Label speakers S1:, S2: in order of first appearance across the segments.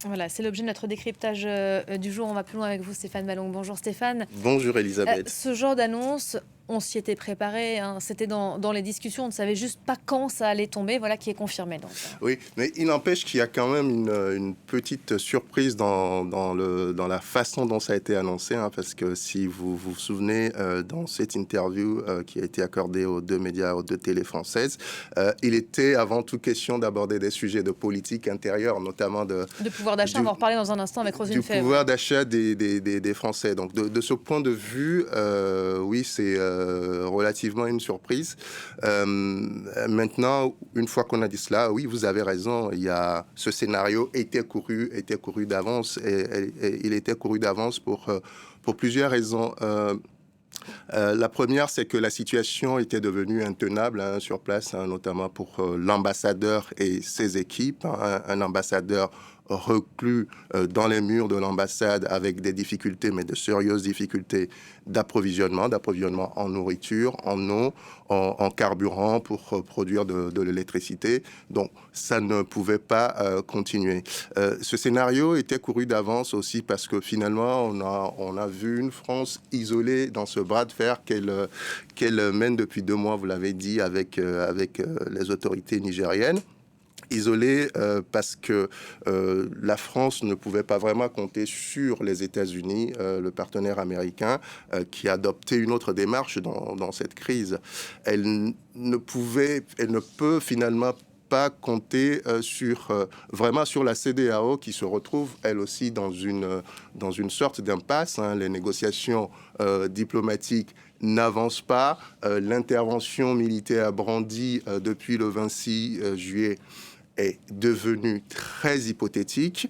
S1: Voilà, c'est l'objet de notre décryptage du jour. On va plus loin avec vous, Stéphane Malong. Bonjour Stéphane.
S2: Bonjour Elisabeth.
S1: Ce genre d'annonce, on s'y était préparé, hein. C'était dans les discussions, on ne savait juste pas quand ça allait tomber. Voilà qui est confirmé. Donc.
S2: Oui, mais il n'empêche qu'il y a quand même une petite surprise dans la façon dont ça a été annoncé, hein, parce que si vous vous souvenez, dans cette interview qui a été accordée aux deux médias, aux deux télés françaises, il était avant tout question d'aborder des sujets de politique intérieure, notamment
S1: De pouvoir d'achat, on
S2: du,
S1: va en reparler dans un instant avec Roselyne
S2: du
S1: Febvre.
S2: pouvoir d'achat des Français. Donc de ce point de vue, oui, c'est relativement une surprise. Maintenant, une fois qu'on a dit cela, oui, vous avez raison, ce scénario était couru d'avance et il était couru d'avance pour plusieurs raisons. La première, c'est que la situation était devenue intenable, hein, sur place, hein, notamment pour l'ambassadeur et ses équipes. Hein, un ambassadeur reclus dans les murs de l'ambassade avec des difficultés, mais de sérieuses difficultés d'approvisionnement en nourriture, en eau, en carburant pour produire de l'électricité. Donc, ça ne pouvait pas continuer. Ce scénario était couru d'avance aussi parce que finalement, on a vu une France isolée dans ce bras de fer qu'elle mène depuis 2 mois, vous l'avez dit, avec les autorités nigériennes. Isolée parce que la France ne pouvait pas vraiment compter sur les États-Unis, le partenaire américain, qui a adopté une autre démarche dans cette crise. Elle ne peut finalement pas compter vraiment sur la CEDEAO qui se retrouve elle aussi dans une sorte d'impasse. Hein. Les négociations diplomatiques n'avancent pas. L'intervention militaire brandie depuis le 26 juillet est devenue très hypothétique.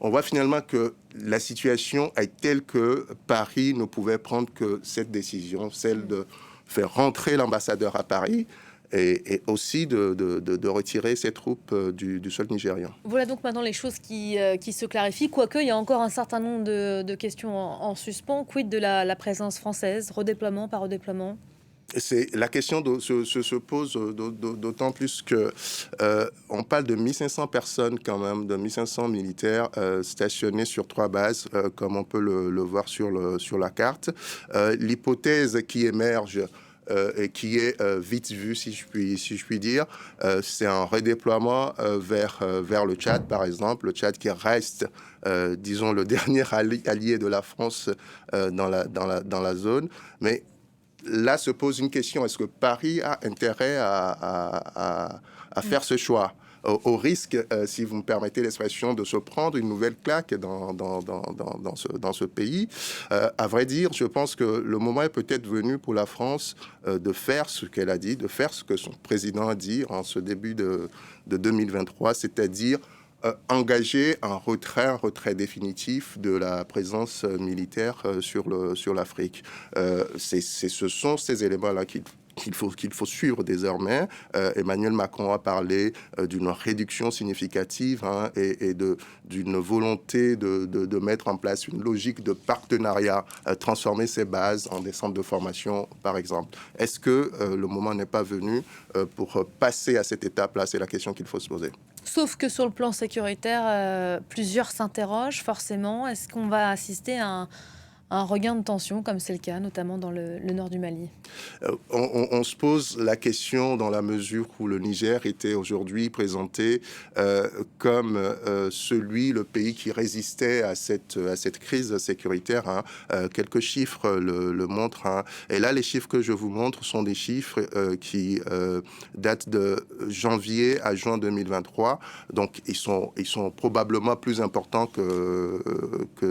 S2: On voit finalement que la situation est telle que Paris ne pouvait prendre que cette décision, celle de faire rentrer l'ambassadeur à Paris et aussi de retirer ses troupes du sol nigérian.
S1: Voilà donc maintenant les choses qui se clarifient, quoique il y a encore un certain nombre de questions en suspens. Quid de la présence française, redéploiement, pas redéploiement?
S2: La question se pose d'autant plus que on parle de 1500 personnes quand même, de 1500 militaires stationnés sur 3 bases, comme on peut le voir sur la carte. L'hypothèse qui émerge et qui est vite vue, si je puis dire, c'est un redéploiement vers le Tchad, par exemple. Le Tchad qui reste, disons, le dernier allié de la France dans la zone. Mais là se pose une question, est-ce que Paris a intérêt à faire ce choix au risque, si vous me permettez l'expression, de se prendre une nouvelle claque dans ce pays. À vrai dire, je pense que le moment est peut-être venu pour la France de faire ce qu'elle a dit, de faire ce que son président a dit en ce début de 2023, c'est-à-dire engager un retrait définitif de la présence militaire sur l'Afrique. Ce sont ces éléments-là qu'il faut suivre désormais. Emmanuel Macron a parlé d'une réduction significative, hein, et d'une volonté de mettre en place une logique de partenariat, transformer ces bases en des centres de formation, par exemple. Est-ce que le moment n'est pas venu pour passer à cette étape-là? C'est la question qu'il faut se poser.
S1: Sauf que sur le plan sécuritaire, plusieurs s'interrogent forcément. Est-ce qu'on va assister à un regain de tension, comme c'est le cas, notamment dans le nord du Mali?
S2: On se pose la question dans la mesure où le Niger était aujourd'hui présenté comme le pays qui résistait à cette crise sécuritaire. Hein. Quelques chiffres le montrent. Hein. Et là, les chiffres que je vous montre sont des chiffres qui datent de janvier à juin 2023. Donc, ils sont probablement plus importants que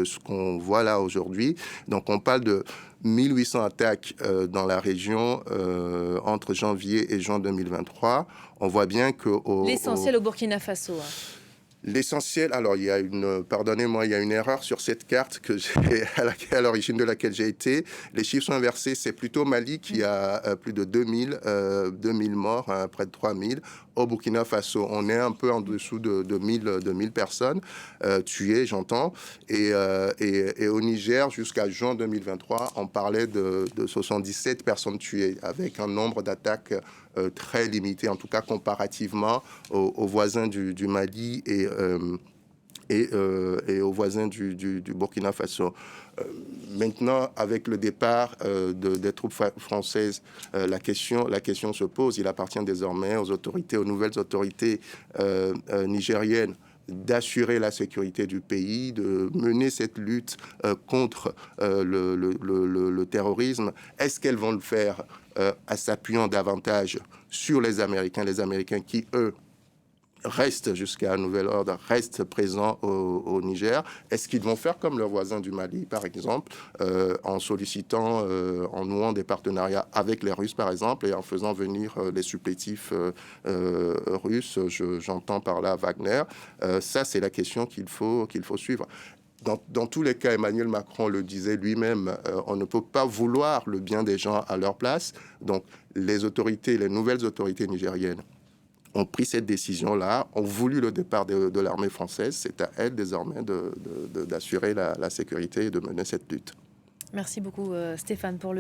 S2: ce qu'on voit là aujourd'hui. Donc, on parle de 1800 attaques dans la région entre janvier et juin 2023. On voit bien que...
S1: L'essentiel au Burkina Faso. Hein.
S2: L'essentiel, alors pardonnez-moi, il y a une erreur sur cette carte à l'origine de laquelle j'ai été. Les chiffres sont inversés, c'est plutôt Mali qui a plus de 2000 morts, hein, près de 3000. Au Burkina Faso, on est un peu en dessous de 1000 personnes tuées, j'entends. Et au Niger, jusqu'à juin 2023, on parlait de 77 personnes tuées, avec un nombre d'attaques très limité, en tout cas comparativement aux voisins du Mali et aux voisins du Burkina Faso. Maintenant, avec le départ des troupes françaises, la question se pose. Il appartient désormais aux nouvelles autorités nigériennes d'assurer la sécurité du pays, de mener cette lutte contre le terrorisme. Est-ce qu'elles vont le faire en s'appuyant davantage sur les Américains qui, eux, restent jusqu'à un nouvel ordre, restent présents au Niger? Est-ce qu'ils vont faire comme leurs voisins du Mali, par exemple, en sollicitant, en nouant des partenariats avec les Russes, par exemple, et en faisant venir les supplétifs russes, j'entends par là Wagner? Ça, c'est la question qu'il faut suivre. Dans tous les cas, Emmanuel Macron le disait lui-même, on ne peut pas vouloir le bien des gens à leur place. Donc, les nouvelles autorités nigériennes ont pris cette décision-là, ont voulu le départ de l'armée française. C'est à elle désormais d'assurer la sécurité et de mener cette lutte.
S1: Merci beaucoup Stéphane pour le